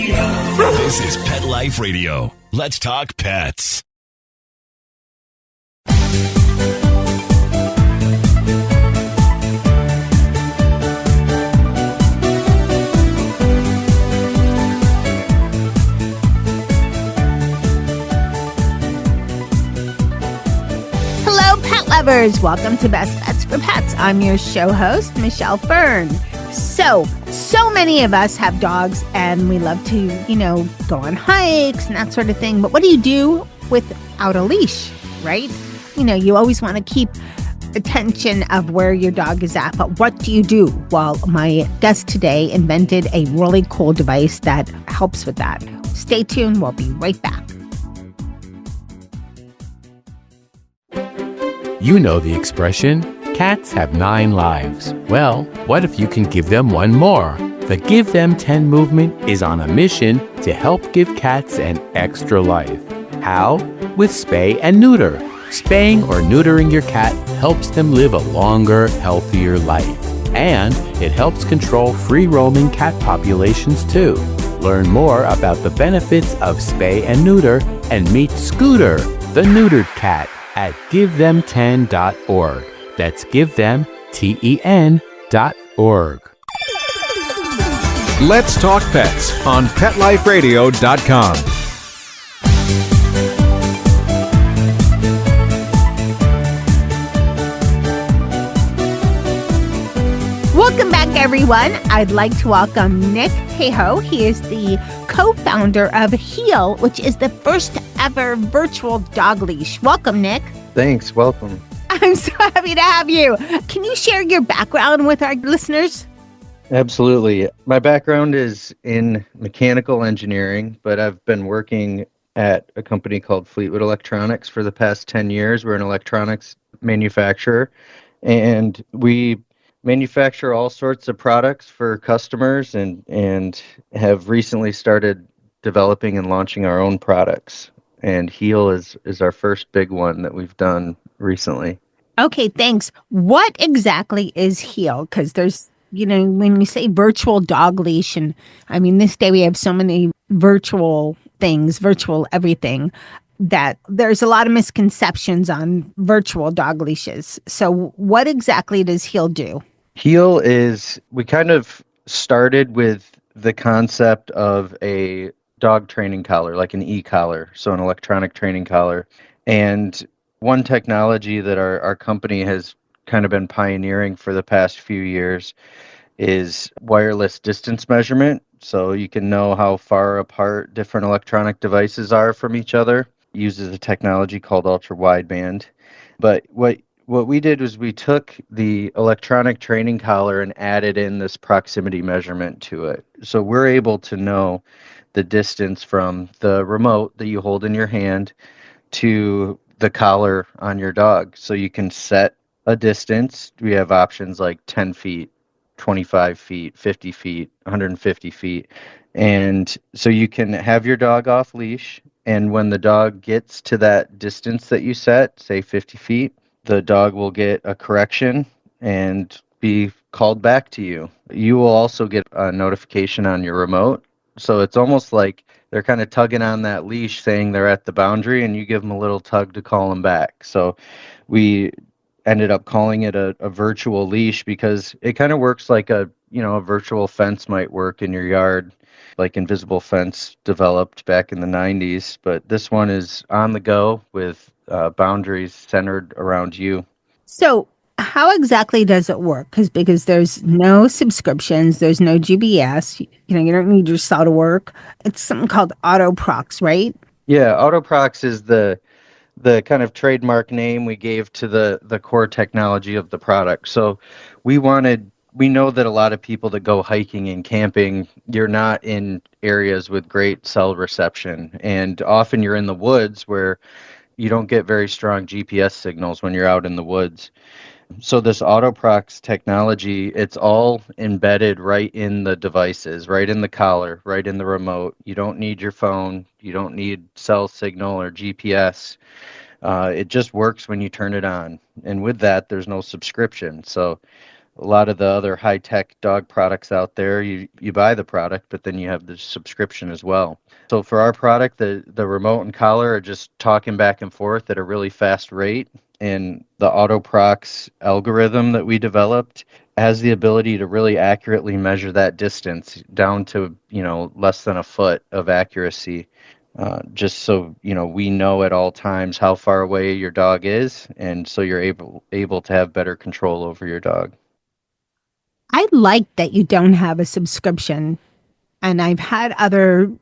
This is Pet Life Radio. Let's talk pets. Hello, pet lovers. Welcome to Best Pets for Pets. I'm your show host, Michelle Fern. So many of us have dogs and we love to, go on hikes and that sort of thing. But what do you do without a leash, right? You always want to keep attention of where your dog is at. But what do you do? Well, my guest today invented a really cool device that helps with that. Stay tuned. We'll be right back. You know the expression, cats have 9 lives. Well, what if you can give them one more? The Give Them 10 movement is on a mission to help give cats an extra life. How? With spay and neuter. Spaying or neutering your cat helps them live a longer, healthier life. And it helps control free-roaming cat populations too. Learn more about the benefits of spay and neuter and meet Scooter, the neutered cat, at GiveThem10.org. That's GiveThem10.org. Let's Talk Pets on PetLifeRadio.com. Welcome back, everyone. I'd like to welcome Nick Hayhoe. He is the co-founder of Heal, which is the first ever virtual dog leash. Welcome, Nick. Thanks. Welcome. I'm so happy to have you. Can you share your background with our listeners? Absolutely. My background is in mechanical engineering, but I've been working at a company called Fleetwood Electronics for the past 10 years. We're an electronics manufacturer, and we manufacture all sorts of products for customers and have recently started developing and launching our own products. And Heal is our first big one that we've done recently. Okay, thanks. What exactly is Heal? Because there's, when you say virtual dog leash, and I mean, this day we have so many virtual things, virtual everything, that there's a lot of misconceptions on virtual dog leashes. So what exactly does Heal do? Heal is, we kind of started with the concept of a dog training collar, like an e-collar, so an electronic training collar. And one technology that our company has kind of been pioneering for the past few years is wireless distance measurement. So you can know how far apart different electronic devices are from each other. It uses a technology called ultra wideband. But what we did was we took the electronic training collar and added in this proximity measurement to it. So we're able to know the distance from the remote that you hold in your hand to the collar on your dog. So you can set a distance. We have options like 10 feet, 25 feet, 50 feet, 150 feet. And so you can have your dog off leash. And when the dog gets to that distance that you set, say 50 feet, the dog will get a correction and be called back to you. You will also get a notification on your remote. So it's almost like they're kind of tugging on that leash saying they're at the boundary, and you give them a little tug to call them back. So we ended up calling it a virtual leash because it kind of works like a virtual fence might work in your yard, like invisible fence developed back in the 90s. But this one is on the go with boundaries centered around you. So how exactly does it work? Because there's no subscriptions, there's no GPS, you don't need your cell to work. It's something called AutoProx, right? Yeah, AutoProx is the kind of trademark name we gave to the core technology of the product. So we know that a lot of people that go hiking and camping, you're not in areas with great cell reception. And often you're in the woods where you don't get very strong GPS signals when you're out in the woods. So this AutoProx technology, it's all embedded right in the devices, right in the collar, right in the remote. You don't need your phone. You don't need cell signal or GPS. It just works when you turn it on. And with that, there's no subscription. So a lot of the other high-tech dog products out there, you buy the product, but then you have the subscription as well. So for our product, the remote and collar are just talking back and forth at a really fast rate, and the AutoProx algorithm that we developed has the ability to really accurately measure that distance down to, less than a foot of accuracy. Just so we know at all times how far away your dog is, and so you're able to have better control over your dog. I like that you don't have a subscription, and I've had other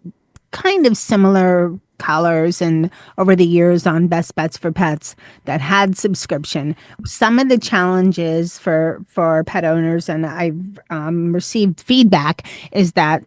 kind of similar collars and over the years on Best Bets for Pets that had subscription. Some of the challenges for pet owners, and I've received feedback, is that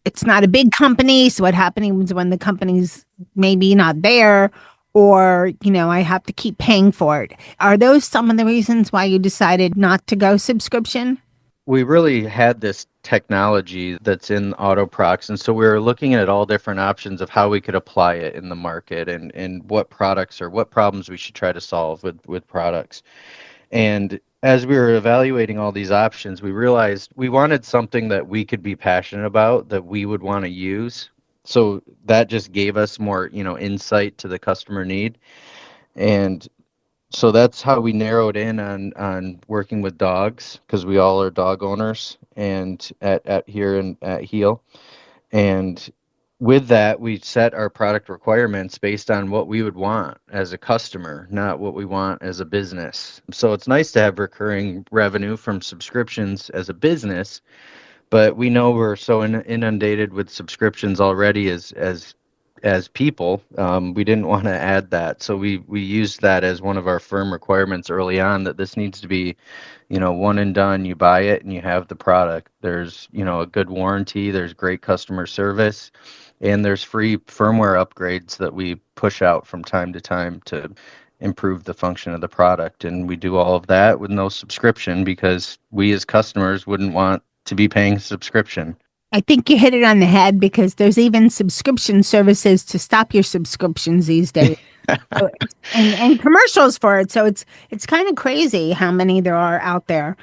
it's not a big company, so what happens when the company's maybe not there, or I have to keep paying for it. Are those some of the reasons why you decided not to go subscription? We really had this technology that's in AutoProx, and so we were looking at all different options of how we could apply it in the market, and what products or what problems we should try to solve with products. And as we were evaluating all these options, we realized we wanted something that we could be passionate about, that we would want to use. So that just gave us more, insight to the customer need. And so that's how we narrowed in on working with dogs, because we all are dog owners and at here and at Heel. And with that, we set our product requirements based on what we would want as a customer, not what we want as a business. So it's nice to have recurring revenue from subscriptions as a business, but we know we're so inundated with subscriptions already as people. We didn't want to add that, so we used that as one of our firm requirements early on, that this needs to be one and done. You buy it and you have the product. There's a good warranty, there's great customer service, and there's free firmware upgrades that we push out from time to time to improve the function of the product. And we do all of that with no subscription, because we as customers wouldn't want to be paying subscription. I think you hit it on the head, because there's even subscription services to stop your subscriptions these days. So and commercials for it. So it's kind of crazy how many there are out there.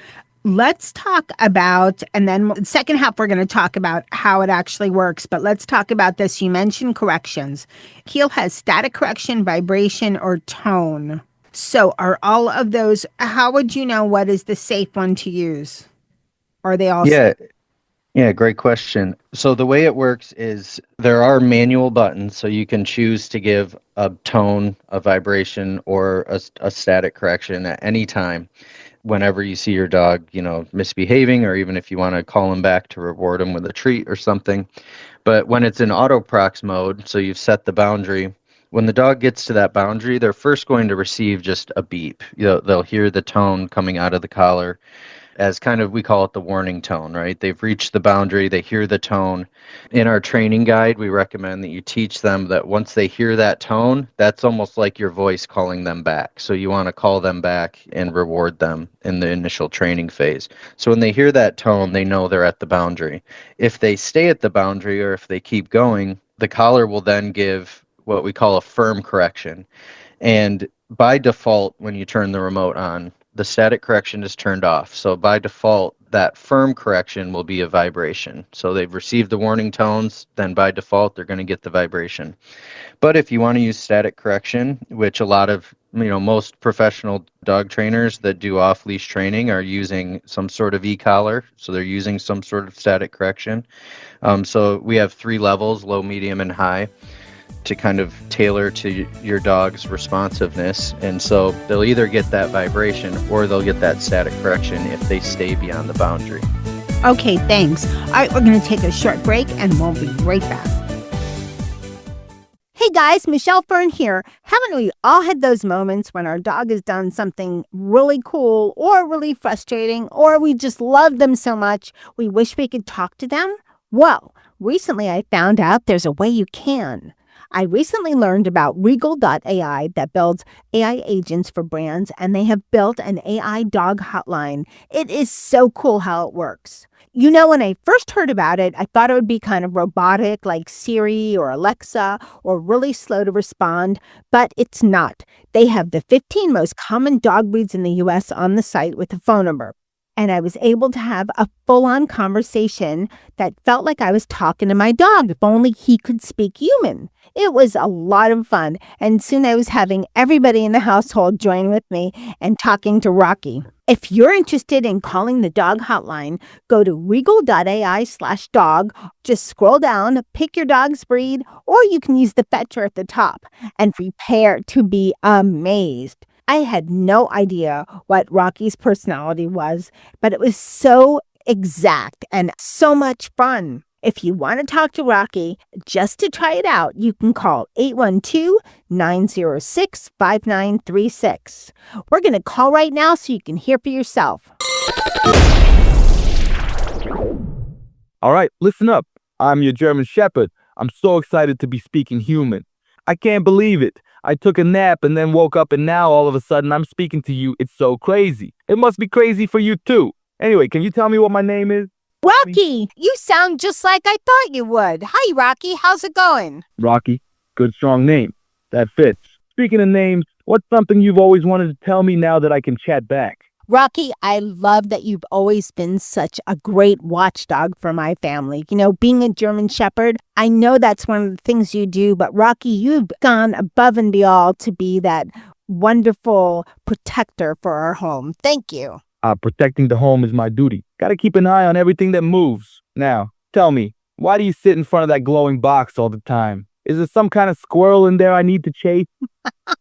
Let's talk about, and then the second half, we're going to talk about how it actually works. But let's talk about this. You mentioned corrections. Heel has static correction, vibration, or tone. So are all of those, how would you know what is the safe one to use? Are they all Yeah. Yeah, great question. So the way it works is there are manual buttons, so you can choose to give a tone, a vibration, or a static correction at any time whenever you see your dog, misbehaving, or even if you want to call him back to reward him with a treat or something. But when it's in AutoProx mode, so you've set the boundary, when the dog gets to that boundary, they're first going to receive just a beep. They'll hear the tone coming out of the collar, as kind of, we call it the warning tone, right? They've reached the boundary, they hear the tone. In our training guide, we recommend that you teach them that once they hear that tone, that's almost like your voice calling them back. So you want to call them back and reward them in the initial training phase. So when they hear that tone, they know they're at the boundary. If they stay at the boundary, or if they keep going, the collar will then give what we call a firm correction. And by default, when you turn the remote on, the static correction is turned off. So by default, that firm correction will be a vibration. So they've received the warning tones, then by default, they're going to get the vibration. But if you want to use static correction, which a lot of, most professional dog trainers that do off-leash training are using some sort of e-collar. So they're using some sort of static correction. So we have 3 levels, low, medium, and high, to kind of tailor to your dog's responsiveness. And so they'll either get that vibration or they'll get that static correction if they stay beyond the boundary. Okay, thanks. All right, we're going to take a short break and we'll be right back. Hey guys, Michelle Fern here. Haven't we all had those moments when our dog has done something really cool or really frustrating, or we just love them so much we wish we could talk to them? Well, recently I found out there's a way you can. I recently learned about Regal.ai that builds AI agents for brands, and they have built an AI dog hotline. It is so cool how it works. When I first heard about it, I thought it would be kind of robotic like Siri or Alexa, or really slow to respond, but it's not. They have the 15 most common dog breeds in the U.S. on the site with a phone number. and I was able to have a full-on conversation that felt like I was talking to my dog, if only he could speak human. It was a lot of fun, and soon I was having everybody in the household join with me and talking to Rocky. If you're interested in calling the dog hotline, go to regal.ai/dog. Just scroll down, pick your dog's breed, or you can use the fetcher at the top, and prepare to be amazed. I had no idea what Rocky's personality was, but it was so exact and so much fun. If you want to talk to Rocky, just to try it out, you can call 812-906-5936. We're going to call right now so you can hear for yourself. All right, listen up. I'm your German Shepherd. I'm so excited to be speaking human. I can't believe it. I took a nap and then woke up, and now all of a sudden I'm speaking to you. It's so crazy. It must be crazy for you too. Anyway, can you tell me what my name is? Rocky, you sound just like I thought you would. Hi, Rocky. How's it going? Rocky. Good, strong name. That fits. Speaking of names, what's something you've always wanted to tell me now that I can chat back? Rocky, I love that you've always been such a great watchdog for my family. You know, being a German Shepherd, I know that's one of the things you do, but Rocky, you've gone above and beyond to be that wonderful protector for our home. Thank you. Protecting the home is my duty. Gotta keep an eye on everything that moves. Now, tell me, why do you sit in front of that glowing box all the time? Is there some kind of squirrel in there I need to chase?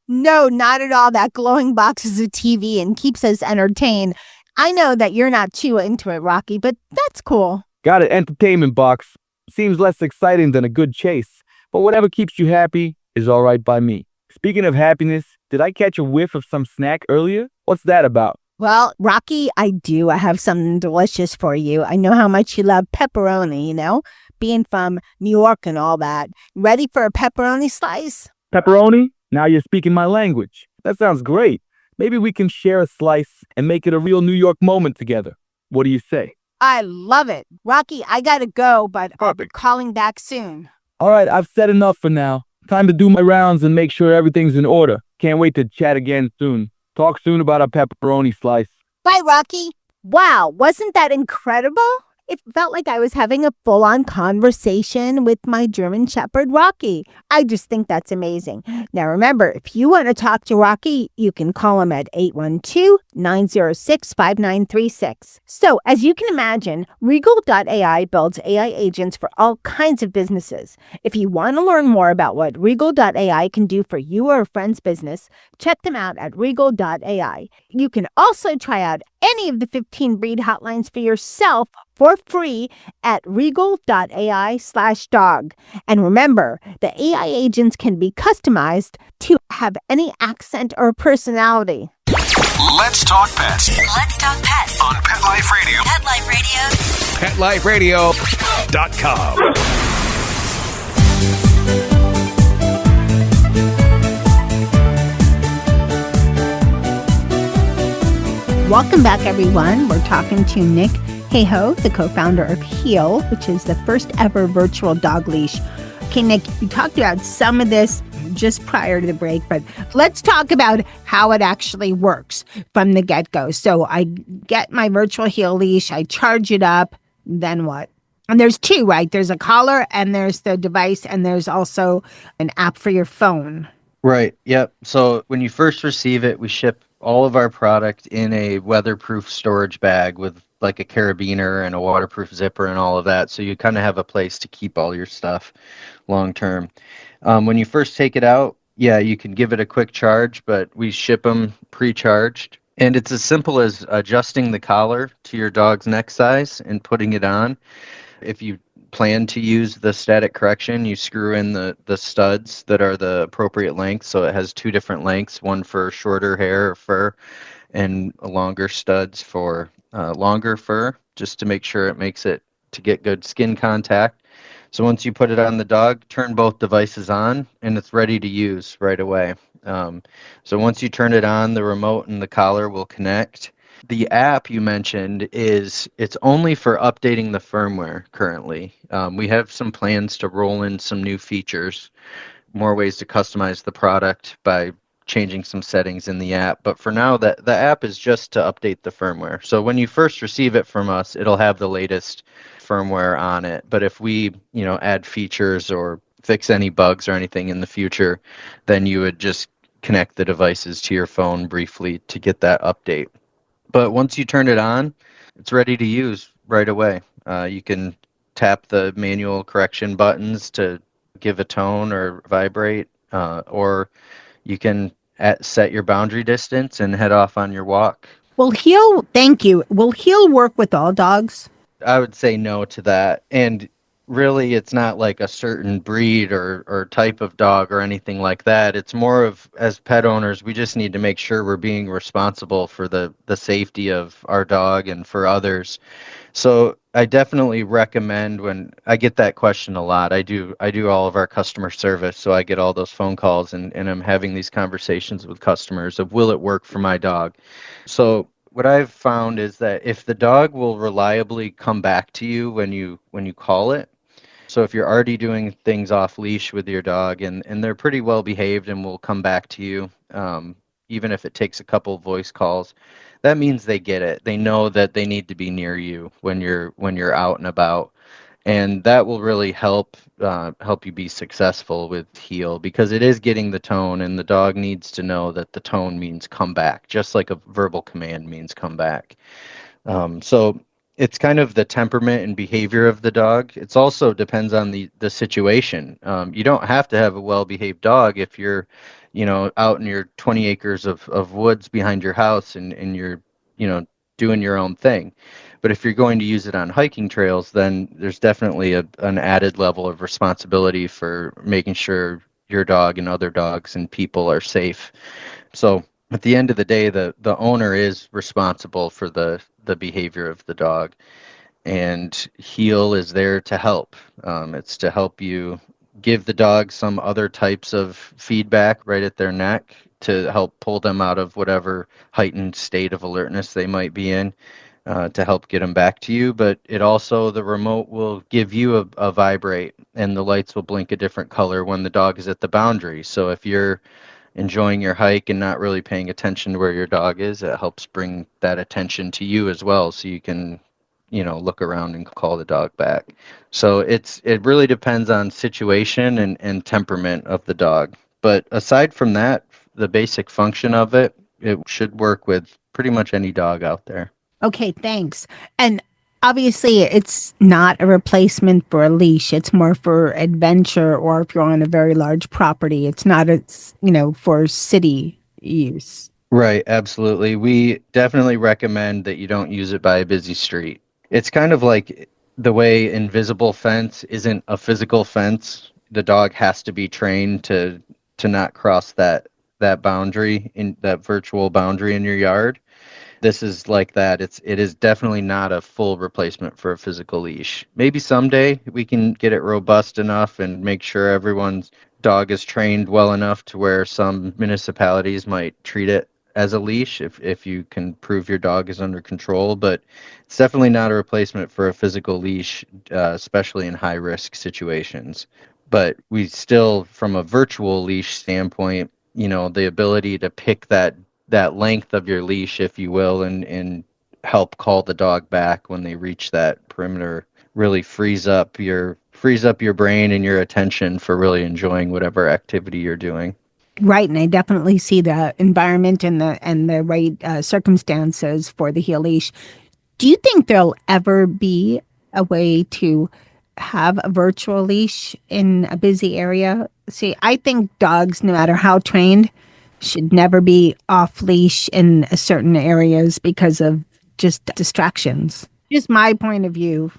No, not at all. That glowing box is a TV and keeps us entertained. I know that you're not too into it, Rocky, but that's cool. Got an entertainment box. Seems less exciting than a good chase, but whatever keeps you happy is all right by me. Speaking of happiness, did I catch a whiff of some snack earlier? What's that about? Well, Rocky, I do. I have something delicious for you. I know how much you love pepperoni, you know, being from New York and all that. Ready for a pepperoni slice? Pepperoni? Now you're speaking my language. That sounds great. Maybe we can share a slice and make it a real New York moment together. What do you say? I love it. Rocky, I gotta go, but I'll be calling back soon. All right, I've said enough for now. Time to do my rounds and make sure everything's in order. Can't wait to chat again soon. Talk soon about a pepperoni slice. Bye, Rocky. Wow, wasn't that incredible? It felt like I was having a full-on conversation with my German Shepherd, Rocky. I just think that's amazing. Now, remember, if you want to talk to Rocky, you can call him at 812-906-5936. So, as you can imagine, Regal.ai builds AI agents for all kinds of businesses. If you want to learn more about what Regal.ai can do for you or a friend's business, check them out at Regal.ai. You can also try out any of the 15 breed hotlines for yourself for free at regal.ai/dog. And remember, the AI agents can be customized to have any accent or personality. Let's talk pets Let's talk pets on Pet Life Radio. Pet Life Radio. PetLifeRadio.com. Welcome back, everyone. We're talking to Nick Hayhoe, the co-founder of Heal, which is the first ever virtual dog leash. Okay, Nick, you talked about some of this just prior to the break, but let's talk about how it actually works from the get-go. So I get my virtual Heal leash, I charge it up, then what? And there's two, right? There's a collar and there's the device, and there's also an app for your phone. Right. Yep. So when you first receive it, we ship all of our product in a weatherproof storage bag with like a carabiner and a waterproof zipper and all of that. So you kind of have a place to keep all your stuff long term. When you first take it out, yeah, you can give it a quick charge, but we ship them pre-charged. And it's as simple as adjusting the collar to your dog's neck size and putting it on. If you plan to use the static correction, you screw in the studs that are the appropriate length. So it has two different lengths, one for shorter hair or fur and longer studs for longer fur, just to make sure it makes it to get good skin contact. So once you put it on the dog, turn both devices on and it's ready to use right away. So once you turn it on, the remote and the collar will connect. The app you mentioned it's only for updating the firmware currently. We have some plans to roll in some new features, more ways to customize the product by changing some settings in the app. But for now, that the app is just to update the firmware. So when you first receive it from us, it'll have the latest firmware on it. But if we, add features or fix any bugs or anything in the future, then you would just connect the devices to your phone briefly to get that update. But once you turn it on, it's ready to use right away. You can tap the manual correction buttons to give a tone or vibrate, or you can set your boundary distance and head off on your walk. Thank you. Will heel work with all dogs? I would say no to that. And really, it's not like a certain breed or type of dog or anything like that. It's more of, as pet owners, we just need to make sure we're being responsible for the safety of our dog and for others. So I definitely recommend, when I get that question a lot, I do all of our customer service, so I get all those phone calls, and I'm having these conversations with customers of, will it work for my dog? So what I've found is that if the dog will reliably come back to you when you call it, so if you're already doing things off leash with your dog and they're pretty well behaved and will come back to you, even if it takes a couple voice calls, that means they get it. They know that they need to be near you when you're out and about, and that will really help you be successful with heel, because it is getting the tone, and the dog needs to know that the tone means come back, just like a verbal command means come back. So it's kind of the temperament and behavior of the dog. It's also depends on the situation. You don't have to have a well-behaved dog if you're, out in your 20 acres of woods behind your house, and you're, doing your own thing. But if you're going to use it on hiking trails, then there's definitely an added level of responsibility for making sure your dog and other dogs and people are safe. So at the end of the day, the owner is responsible for the behavior of the dog, and heel is there to help. It's to help you give the dog some other types of feedback right at their neck to help pull them out of whatever heightened state of alertness they might be in, to help get them back to you. But it also, the remote will give you a vibrate, and the lights will blink a different color when the dog is at the boundary. So if you're enjoying your hike and not really paying attention to where your dog is, it helps bring that attention to you as well, so you can, look around and call the dog back. So it really depends on situation and temperament of the dog. But aside from that, the basic function of it should work with pretty much any dog out there. Okay, thanks. And obviously, it's not a replacement for a leash. It's more for adventure, or if you're on a very large property. It's not, for city use. Right, absolutely. We definitely recommend that you don't use it by a busy street. It's kind of like the way invisible fence isn't a physical fence. The dog has to be trained to not cross that boundary, in that virtual boundary in your yard. This is like that. It is definitely not a full replacement for a physical leash. Maybe someday we can get it robust enough and make sure everyone's dog is trained well enough to where some municipalities might treat it as a leash if you can prove your dog is under control. But it's definitely not a replacement for a physical leash, especially in high risk situations. But we still, from a virtual leash standpoint, the ability to pick that length of your leash, if you will, and help call the dog back when they reach that perimeter, really frees up your brain and your attention for really enjoying whatever activity you're doing. Right, and I definitely see the environment and the right circumstances for the heel leash. Do you think there'll ever be a way to have a virtual leash in a busy area? See, I think dogs, no matter how trained, should never be off leash in certain areas because of just distractions. Just my point of view.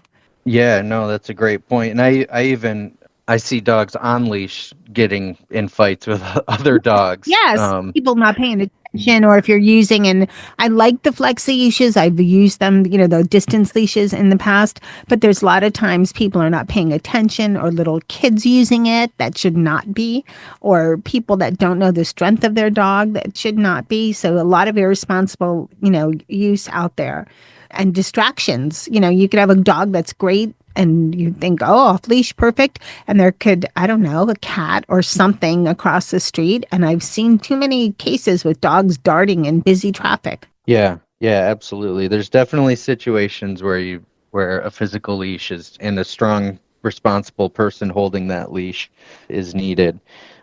Yeah, no, that's a great point. And I see dogs on leash getting in fights with other dogs. Yes, people not paying attention, or if you're using, and I like the flex leashes. I've used them, the distance leashes in the past, but there's a lot of times people are not paying attention, or little kids using it that should not be, or people that don't know the strength of their dog that should not be. So a lot of irresponsible, use out there. And distractions. You could have a dog that's great and you think, oh, off leash, perfect. And there could, I don't know, a cat or something across the street. And I've seen too many cases with dogs darting in busy traffic. Yeah, yeah, absolutely. There's definitely situations where a physical leash is and a strong, responsible person holding that leash is needed.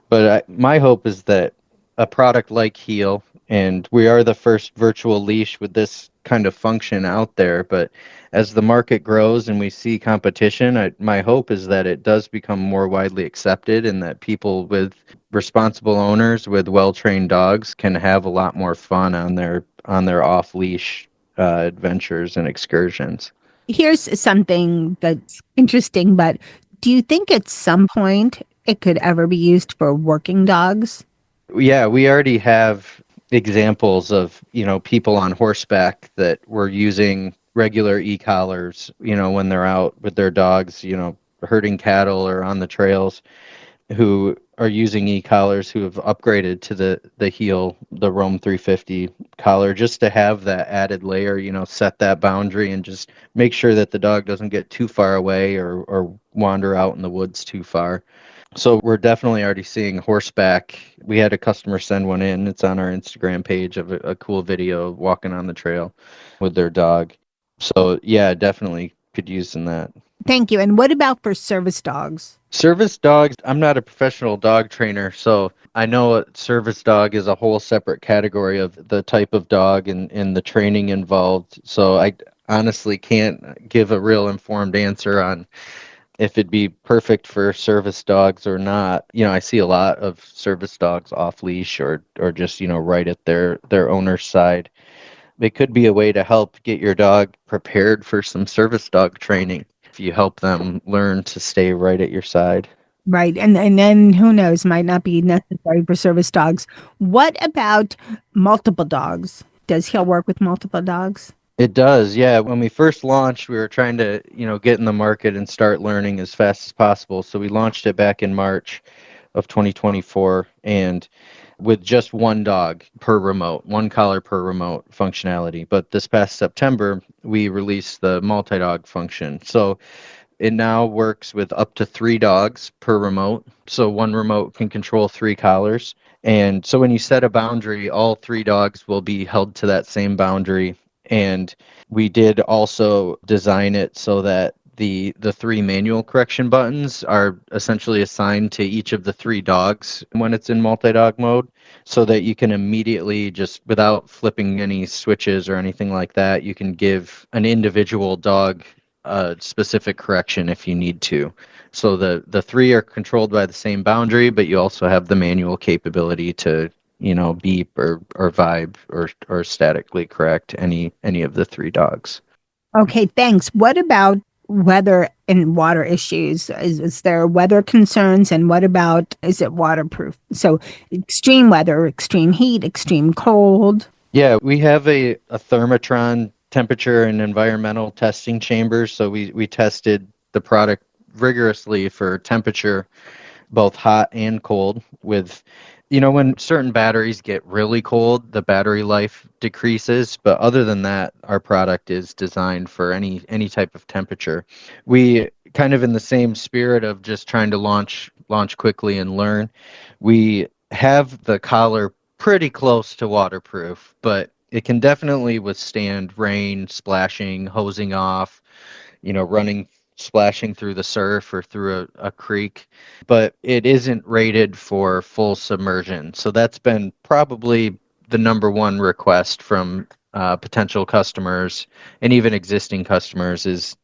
But my hope is that a product like Heel, and we are the first virtual leash with this kind of function out there, but as the market grows and we see competition, my hope is that it does become more widely accepted and that people with responsible owners with well-trained dogs can have a lot more fun on their off-leash adventures and excursions. Here's something that's interesting, but do you think at some point it could ever be used for working dogs? Yeah, we already have examples of, people on horseback that were using regular e-collars, when they're out with their dogs, herding cattle or on the trails, who are using e-collars who have upgraded to the Heel, the Roam 350 collar, just to have that added layer, set that boundary and just make sure that the dog doesn't get too far away or wander out in the woods too far. So we're definitely already seeing horseback. We had a customer send one in. It's on our Instagram page of a cool video of walking on the trail with their dog. So yeah, definitely could use in that. Thank you. And what about for service dogs? Service dogs, I'm not a professional dog trainer, so I know a service dog is a whole separate category of the type of dog and the training involved. So I honestly can't give a real informed answer on if it'd be perfect for service dogs or not. I see a lot of service dogs off leash or just, right at their owner's side. It could be a way to help get your dog prepared for some service dog training if you help them learn to stay right at your side. Right. And then who knows, might not be necessary for service dogs. What about multiple dogs? Does He'll work with multiple dogs? It does, yeah. When we first launched, we were trying to, get in the market and start learning as fast as possible. So we launched it back in March of 2024, and with just one dog per remote, one collar per remote functionality. But this past September, we released the multi-dog function. So it now works with up to 3 dogs per remote. So one remote can control 3 collars. And so when you set a boundary, all 3 dogs will be held to that same boundary. And we did also design it so that the 3 manual correction buttons are essentially assigned to each of the 3 dogs when it's in multi-dog mode, so that you can immediately, just without flipping any switches or anything like that, you can give an individual dog a specific correction if you need to. So the 3 are controlled by the same boundary, but you also have the manual capability to, beep or vibe or statically correct any of the 3 dogs. Okay, thanks. What about weather and water issues? Is there weather concerns? And what about, is it waterproof? So extreme weather, extreme heat, extreme cold. Yeah, we have a thermotron temperature and environmental testing chamber. So we tested the product rigorously for temperature, both hot and cold, with, when certain batteries get really cold, the battery life decreases. But other than that, our product is designed for any type of temperature. We kind of, in the same spirit of just trying to launch quickly and learn, we have the collar pretty close to waterproof, but it can definitely withstand rain, splashing, hosing off, running, splashing through the surf or through a creek, but it isn't rated for full submersion. So that's been probably the number one request from potential customers and even existing customers, is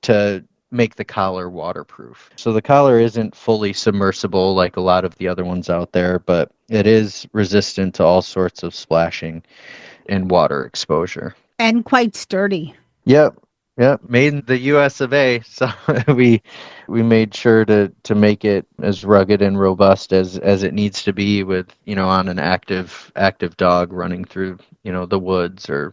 to make the collar waterproof. So the collar isn't fully submersible like a lot of the other ones out there, but it is resistant to all sorts of splashing and water exposure. And quite sturdy. Yep. Yep. Made in the US of A. So we made sure to make it as rugged and robust as it needs to be, with, on an active dog running through, the woods or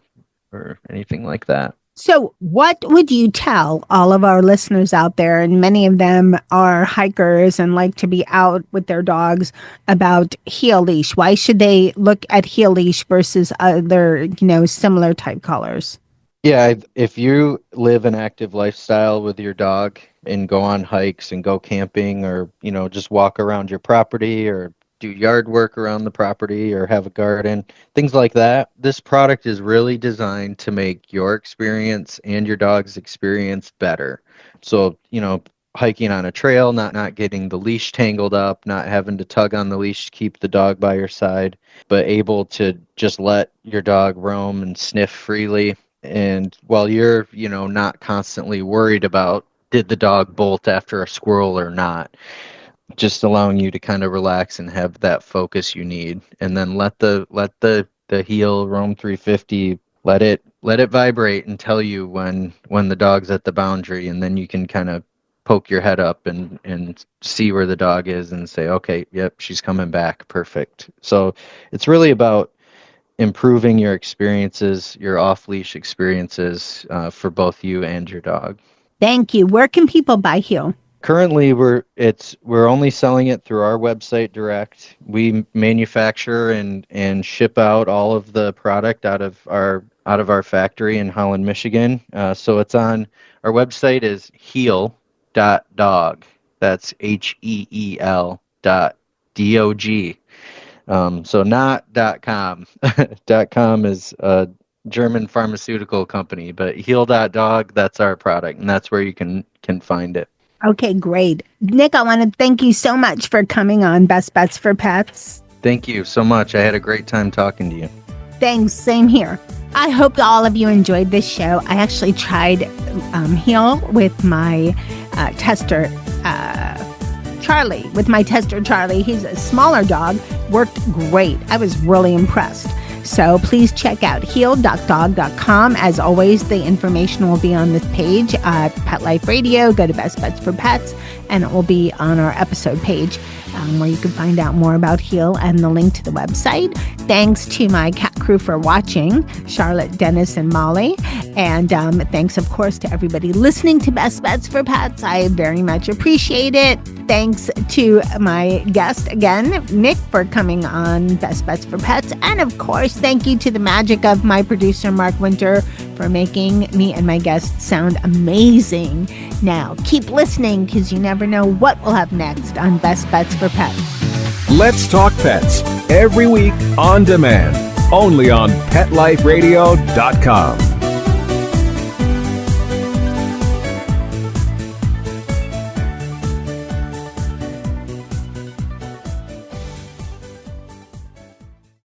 anything like that. So, what would you tell all of our listeners out there, and many of them are hikers and like to be out with their dogs, about Heel Leash? Why should they look at Heel Leash versus other, similar type collars? Yeah, if you live an active lifestyle with your dog and go on hikes and go camping or, just walk around your property or do yard work around the property or have a garden, things like that, this product is really designed to make your experience and your dog's experience better. So, hiking on a trail, not getting the leash tangled up, not having to tug on the leash to keep the dog by your side, but able to just let your dog roam and sniff freely. And while you're, not constantly worried about did the dog bolt after a squirrel or not, just allowing you to kind of relax and have that focus you need, and then let the heel roam 350, let it vibrate and tell you when the dog's at the boundary, and then you can kind of poke your head up and see where the dog is and say, okay, yep, she's coming back, perfect. So it's really about improving your experiences, your off-leash experiences, for both you and your dog. Thank you. Where can people buy Heel? Currently, we're only selling it through our website direct. We manufacture and ship out all of the product out of our factory in Holland, Michigan. So it's on our website is heel.dog. That's HEEL.DOG. So not .com. .com is a German pharmaceutical company, but heel.dog, that's our product, and that's where you can find it. Okay, great. Nick, I want to thank you so much for coming on Best Bets for Pets. Thank you so much. I had a great time talking to you. Thanks, same here. I hope all of you enjoyed this show. I actually tried Heel with my tester, Charlie. With my tester, Charlie. He's a smaller dog. Worked great. I was really impressed. So please check out heel.dog.com. As always, the information will be on this page at Pet Life Radio. Go to Best Bets for Pets, and it will be on our episode page where you can find out more about Heel and the link to the website. Thanks to my cat crew for watching, Charlotte, Dennis, and Molly. And thanks, of course, to everybody listening to Best Bets for Pets. I very much appreciate it. Thanks to my guest again, Nick, for coming on Best Bets for Pets. And of course, thank you to the magic of my producer, Mark Winter, for making me and my guests sound amazing. Now, keep listening because you never know what we'll have next on Best Bets for Pets. Let's Talk Pets every week on demand, only on PetLifeRadio.com.